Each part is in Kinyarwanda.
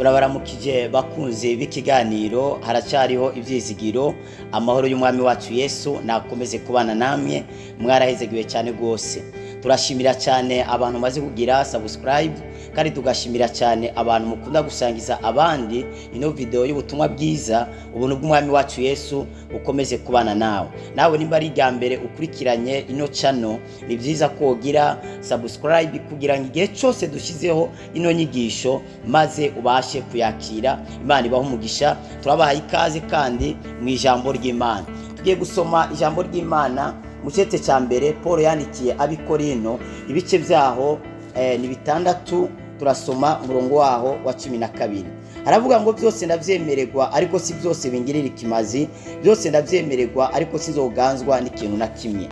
turabaramukije bakunze b'ikiganiro haracyariho ivyizigiro. Amahoro y'umwami wacu Yesu nakomeze kubana namwe, mwarahezegiwe cyane gose. Turashimira cyane abantu maze kugira subscribe, kandi tugashimira cyane abantu mukunda gusangiza abandi ino video y'ubutumwa bwiza. Ubuntu bw'umwami wacu Yesu ukomeze kubana nawe nimba ari rya mbere ukurikiranye ino channel, ni byiza kogira subscribe kugira ngo igihe cyose dushizeho ino nyigisho maze ubashe kuyakira. Imana ibaho umugisha. Turabahaye ikaze kandi mu ijambo ry'Imana. Tugiye gusoma ijambo ry'Imana mu cyete cya mbere Paul yandikiye abikorino, ibice byaho ni 6. Turasoma umurongo waho wa 12. Aravuga ngo byose ndavyemererwa ariko si byose bingirira ikimazi, byose ndavyemererwa ariko sizoganzwa n'ikintu na kimwe.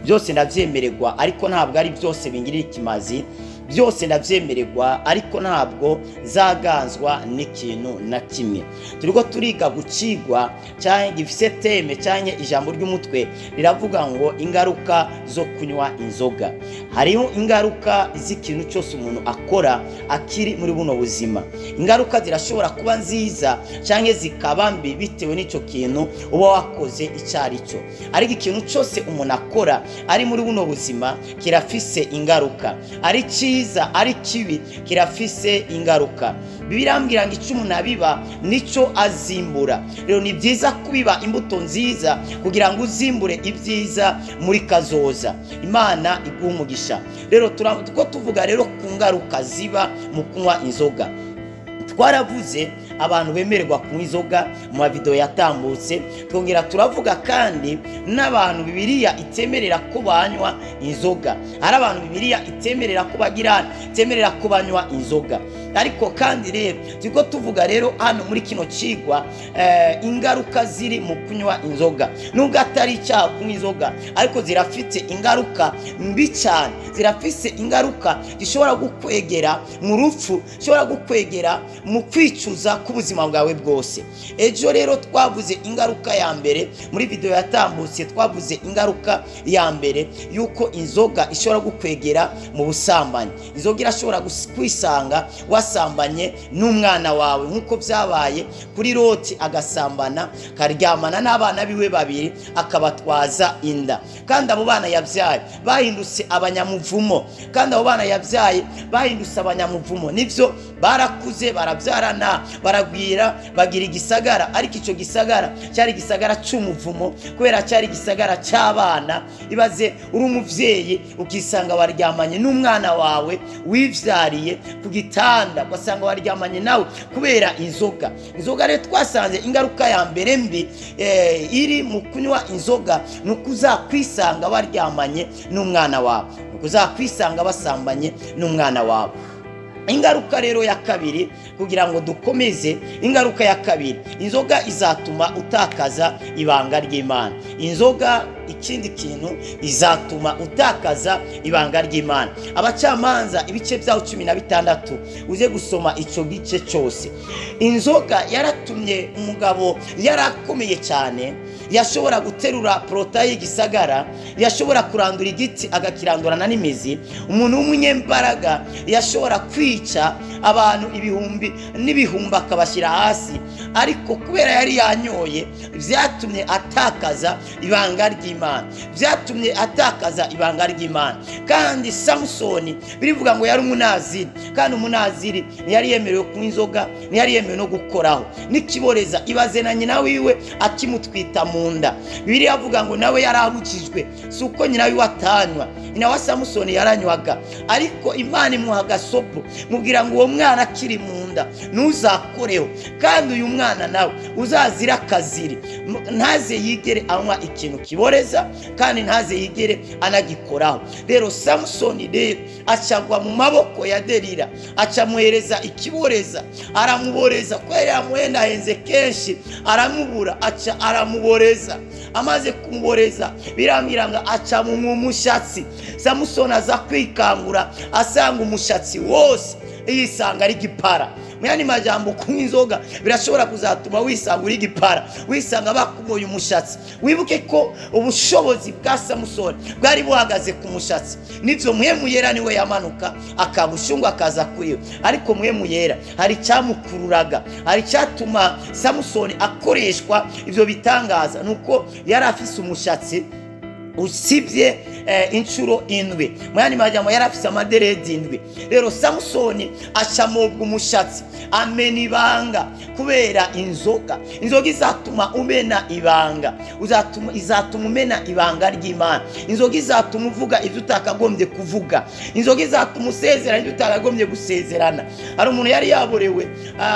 Byose ndavyemererwa ariko ntabwo ari byose bingirira ikimazi, byose ndavyemererwa ariko ntabwo zaganzwa n'ikintu na kimwe. Turiko turiga gucigwa cyane gifise teme cyane ijambo ry'umutwe riravuga ngo ingaruka zo kunywa inzoga. Hariho ingaruka z'ikintu cyose umuntu akora akiri muri buno buzima. Ingaruka zirashobora kuba nziza cyane zikaba mbi bitewe n'ico kintu uba wakoze icari cyo. Ariko ikintu cyose umuntu akora ari muri buno buzima kirafise ingaruka. Ari cyiza ari kibi kirafise ingaruka. Birambwira ngo icyo umuntu abiba nico azimbura. Rero ni byiza kubiba imbuto nziza kugira ngo uzimbure ibyiza muri kazoza. Imana iguha umugisha. Rero tuko tuvuga rero ku ngaruka ziba mu kunywa inzoga. Twaravuze abantu bemererwa kunywa inzoga mu video yatambutse, twongera turavuga kandi n'abantu Bibiliya itemerera ko banywa inzoga. Hari abantu Bibiliya itemerera ko itemerera ko banywa inzoga. Ariko kandi rero tuko tuvuga rero hano muri kino cigwa ingaruka ziri mu kunywa inzoga. Nubwo atari icyaha kunywa inzoga, ariko zirafite ingaruka mbi cyane. Zirafise ingaruka zishobora gukwegera mu rupfu, zishobora gukwegera mu kwicuza k'ubuzima bwawe bwose. Ejo rero twavuze ingaruka ya mbere muri video yatambutse. Twavuze ingaruka ya mbere yuko inzoga ishobora gukwegera mu busambanyi. Inzoga irashobora kwisanga wasambanye n'umwana wawe, nkuko byabaye kuri Loti, agasambana karyamana n'abana biwe babiri akabatwaza inda. Kandi abo bana yabyaye bahindutse abanyamuvumo. Kandi abo bana yabyaye bahindutse abanyamuvumo. Nivyo barakuze barabyarana baragwira bagira igisagara, ariko ico gisagara cyari gisagara c'umuvumo kubera cyari gisagara c'abana. Ibaze uri umuvyeyi ukisanga waryamanye n'umwana wawe wivyariye ku gitanda, ugasanga waryamanye nawe kubera inzoga. Inzoga rero twasanze ingaruka ya mbere mbi iri mu kunywa inzoga nukuza kwisanga baryamanye n'umwana wawe, nukuza kwisanga basambanye n'umwana wawe. Ingaruka rero ya kabiri kugira ngo dukomeze, ingaruka ya kabiri, inzoga izatuma utakaza ibanga ry'Imana. Inzoga ikindi kintu izatuma utakaza ibanga ry'Imana. Abacamanza ibice byaho 16 uze gusoma ico gice cyose. Inzoga yaratumye umugabo yarakomeye cyane, yashobora guterura protaye gisagara, yashobora kurandura igiti agakirandurana n'imizi. Umuntu w'umunyembaraga yashobora kwica abantu ibihumbi n'ibihumbi akabashyira hasi, ariko kubera yari yanyoye byatumye atakaza ibanga ry'Imana, byatumye atakaza ibanga ry'Imana. Kandi Samsoni birivuga ngo yari umunaziri, kandi umunaziri ntiyari yemerewe kunywa inzoga, ntiyari yemerewe no gukoraho n'ikiboreza. Ibaze na nyina wiwe akimutwita mu nda. Bibiliya avuga ngo nawe yarabukijwe, si uko nyina wiwe atanywa. Nyina wa Samsoni yaranywaga, ariko Imana imuha gasopo mubwira ngo uwo mwana akiri mu nda ntuzakoreho, kandi uyu mwana nawe uzazira akaziri, ntaze yigere anywa ikintu kiboreza, kandi ntaze yigere anagikoraho. Rero Samsoni rero acagwa mu maboko ya Delila, acamuhereza ikiboreza, aramuboreza kubera yamuhendahenze kenshi, aramubura, aramuboreza. Amaze kumuboreza birambwira ngo aca mu mushatsi. Samsoni aza kwikangura asanga umushatsi wose yisanga ari gipara. Muyandi majambo kunywa inzoga birashobora kuzatuma wisanga uri gipara, wisanga bakumoye umushatsi. Wibuke ko ubushobozi bwa Samusoni bwari buhagaze ku mushatsi. Nivyo Mpwemu Yera niwe yamanuka akabushunga akaza kuri, ariko Mpwemu Yera hari cyamukururaga, hari cyatuma Samusoni akoreshwa ivyo bitangaza, nuko yari afise umushatsi usibye inshuro indwi. Muyandi majambo yari afise amaderedi indwi. Rero Samusoni acamobwa umushatsi, amena ibanga kubera inzoga. Inzoga izatuma umena ibanga, izatuma umena ibanga ry'Imana. Inzoga izatuma uvuga ivyo utakagombye kuvuga. Inzoga izatuma usezerana ivyo utakagombye gusezerana. Hari umuntu yari yaborewe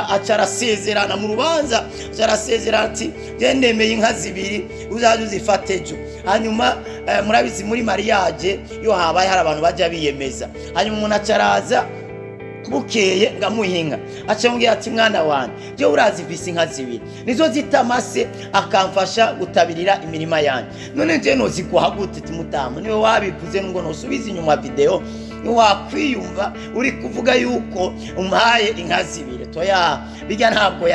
acarasezerana mu rubanza, acarasezerana ati ndemeye inka zibiri uzaje uzifate ejo. Hanyuma murabizi muri mariage yo habaye hari abantu bajya biyemeza. Hanyuma umuntu acaraza bukeye ngamuhinga, acambwira ati mwana wanjye je urazi visi inka zibiri nizo zitamase akamfasha gutabirira imirima yanjye, none je noziguha gute timutamu? Niwe wabivuze ngo nosubiza inyuma video wakwiyumva uri kuvuga yuko umpaye inka zibiri. Toya bijya ntabwo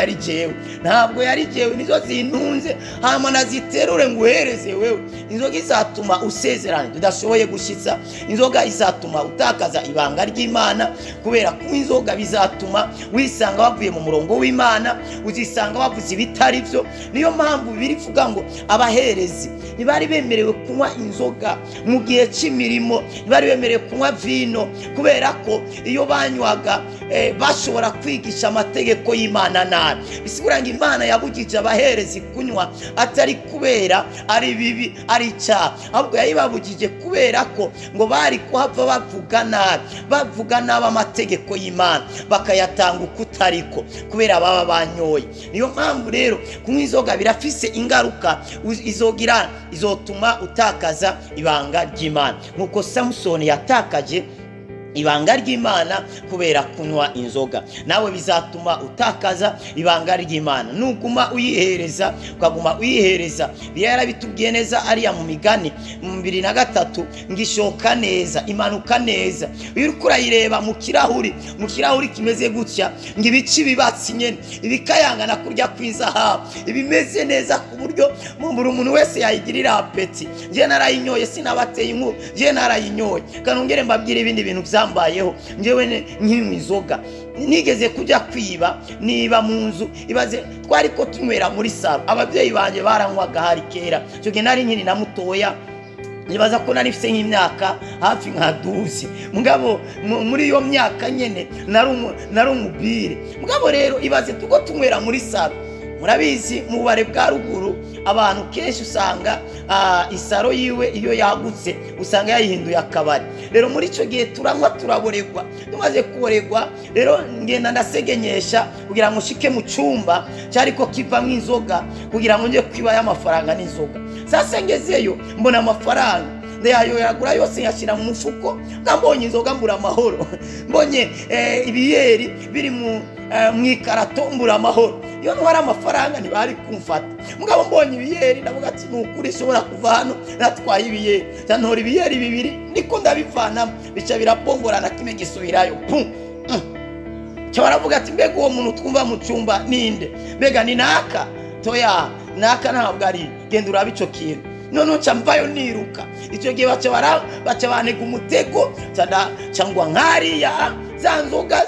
yari jewe, nizo zintunze hama naziterure nguhereze wewe. Inzoga izatuma usezerana tudashoboye gushitsa, inzoga izatuma utakaza ibanga ry'Imana, kubera ko inzoga bizatuma wisanga wavuye mu murongo w'Imana, uzisanga wavuze ibitari byo. Niyo mpamvu birivuga ngo abaherezi ntibari bemerewe kunywa inzoga mu gihe cy'imirimo, ntibari bemerewe kunywa vino, kubera ko iyo banywaga bashobora kwigisha amategeko y'Imana nabi. Bisigura ngo Imana yabugije abaherezi kunywa atari kubera ari bibi ari icyaha, ahubwo yayibabugije kubera ko ngo bari kuhava bavuga nabi amategeko y'Imana, bakayatanga ukutariko kubera baba banyoye. Niyo mpamvu rero kunywa inzoga birafise ingaruka izotuma utakaza ibanga ry'Imana, nkuko Samusoni yatakaje ibanga ry'Imana kubera kunywa inzoga. Nawe bizatuma utakaza ibanga ry'Imana nuguma uyihereza, ukaguma uyihereza. Biyara bitubwiye neza ariya mu Migani 2:3 ngishoka neza imanuka neza. Iyo urayireba mu kirahuri kimeze gutya, ngibici bibatsi nyene ibikayangana kurya kwizahabu, ibimeze neza ku buryo buri umuntu wese yayigirira apeti. Je narayinyoye sinabateye inkuru, je narayinyoye. Kanongere mbabwire ibindi bintu byambayeho njewe nkinywa inzoga. Nigeze kujya kwiba, niba mu nzu, ibaze twari ko tunywera muri salo, ababyeyi banje baranywaga hari kera, cyo gihe nari nkiri na mutoya, nibaza ko nari mfite nk'imyaka hafi nka 12. Mugabo muri iyo myaka nyene nari umubire. Mugabo rero ibaze tuko tunywera muri salo, murabizi mu bare bwa ruguru abantu kenshi usanga isaro yiwe iyo yagutse usanga yayihinduye akabari. Rero muri ico gihe turanywa turaboregwa, tumaze kuboregwa rero ngenda ndasegenyesha kugira ngo shike mu cyumba cyariko kivamwe inzoga kugira ngo nje kwiba y'amafaranga n'inzoga. Sasa ngezeyo mbona amafaranga ndayo yagura yose yashira mu mufuko, ngambonye inzoga mbura amahoro. Mbonye ibiyeri biri mu ikarato mbura amahoro. Iyo ntwara amafaranga ntibari kumfata. Mugabo mbonye ibiyeri ndavuga ati nukuri shobora kuva hano natwaye ibiyeri. Cyantora ibiyeri bibiri niko ndabivana bica birapongorana kimwe gisubirayo. Cyabaravuga ati mbega uwo muntu twumva mu cyumba ninde? Mbega ni naka? Toya naka ntabwo ari, genda urabe ico kintu. None cyamvayo niruka. Icyo gihe baca banega umutego cyangwa nkariya za nzoga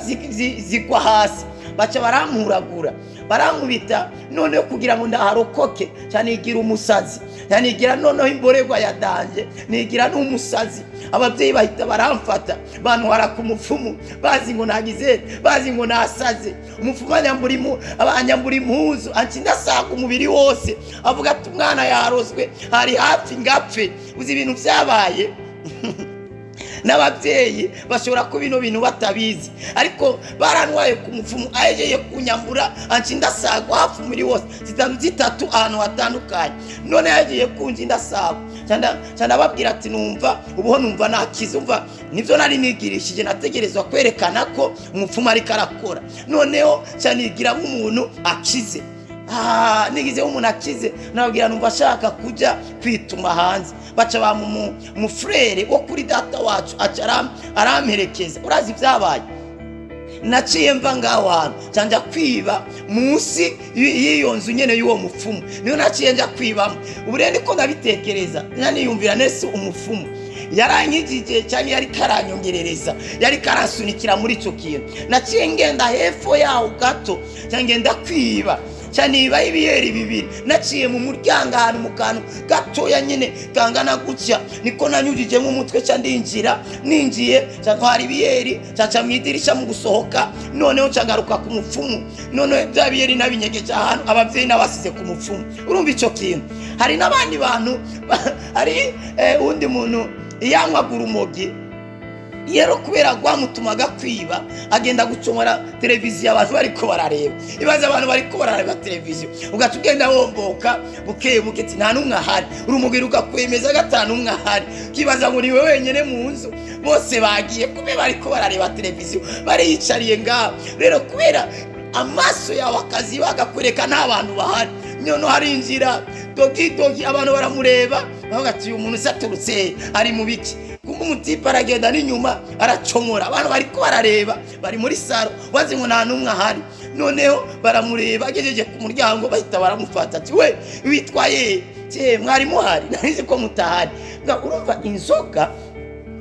zigwa hasi, baca barampuragura barankubita. None kugira ngo ndaharokoke cyane igira umusazi, cyane igira noneho imboregwa yadanje nigira n'umusazi. Ababyeyi bahita baramfata bantwara ku mupfumu, bazi ngo nagize, bazi ngo nasaze. Umupfumu abanyambura impuzu ancindasaga umubiri wose, avuga ati umwana yarozwe hari hafi ngapfe. Uzi ibintu byabaye n'ababyeyi bashobora ko bino bintu batabizi, ariko barantwaye ku mupfumu ayegeye kunyambura ancindasaga hafi muri wose zitatu ahantu hatandukanye. None yageye kuncindasaga cyanda babwira ati numva ubuho numva nakize. Umva nivyo nari nigirishije, nategerezwa kwerekana ko umupfumu ari karakora. Noneho cyanigira nk'umuntu akize. Nigize umuntu akize nabwira numva ashaka kujya kwituma hanze, baca ba mu frere wo kuri data wacu aramperekeza. Urazi byabaye naciye mva ngaho hantu cyanja kwiba munsi y'iyo nzu nyene y'uwo mupfumu, niyo naciye nja kwibamo. Ubu rero niko nabitekereza naniyumvira nese umupfumu yarankijije cyane, yari karanyongerereza, yari karansunikira muri ico kintu. Naciye ngenda hepfo yaho gato cyangenda kwiba cyane, iba ibiyeri bibiri. Naciye mu muryango ahantu mu kantu gatoya nyine kangana gutya, niko nanyujije mu mutwe cyandinjira, ninjiye cyantwara ibiyeri cyaca mu idirisha mu gusohoka. Noneho cyagaruka ku mupfumu, none bya biyeri nabinyegeje ahantu abavyeyi nabasize ku mupfumu. Urumva ico kintu. Hari n'abandi bantu hari undi muntu yanywaga urumogi, yero kubera rwamutumaga kwiba agenda gucomora televiziyo abantu bariko barareba. Ibaze abantu bariko barareba televiziyo, ugaca ugenda womboka buke buke ati nta numwe ahari, urumogi rugakwemeza gatanu umwe ahari, kibaza ngo niwe wenyene mu nzu, bose bagiye kube bariko barareba televiziyo bariyicariye ngaho. Rero kubera amaso yawe akazi bagakureka nta bantu bahari, none hari inzira dogi abantu baramureba bavuga ati uyu muntu saturutse ari mu biki. Kumbe umutipa aragenda n'inyuma aracomora, abantu bariko barareba bari muri saro wazi ngo nta numwe ahari. Noneho baramureba agejeje ku muryango bahita baramufata ati we witwaye mwari muhari, narize ko mutahari. Urumva inzoga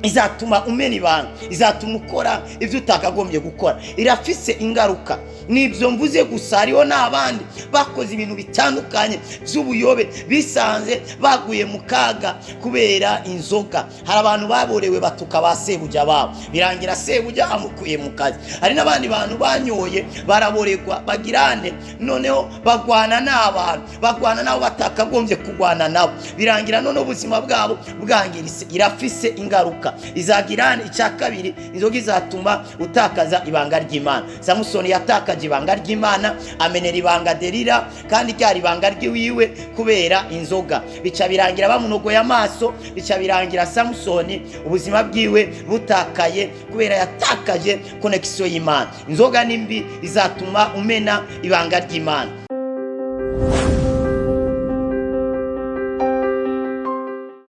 izatuma umena ibanga, izatuma ukora ivyo utakagombye gukora, irafise ingaruka. Nibyo mvuze gusa, hariho n'abandi bakoze ibintu bitandukanye by'ubuyobe bisanze baguye mu kaga kubera inzoga. Hari abantu baborewe batuka ba sebuja babo, birangira sebuja amukuye mu kazi. Hari n'abandi bantu banyoye baraboregwa bagirane, noneho bagwana n'abantu, bagwana nabo batakagombye kugwana nabo, birangira none ubuzima bwabo bwangiritse. Irafise ingaruka. Izagirane icya kabiri, inzoga izatuma utakaza ibanga ry'Imana. Samusoni yatakaje ibanga ry'Imana, amenera ibanga Delila, kandi ryari ibanga ry'iwiwe kubera inzoga. Bica birangira bamunogoye amaso, bica birangira Samusoni ubuzima bwiwe butakaye kubera yatakaje connection y'Imana. Inzoga nimbi izatuma umena ibanga ry'Imana.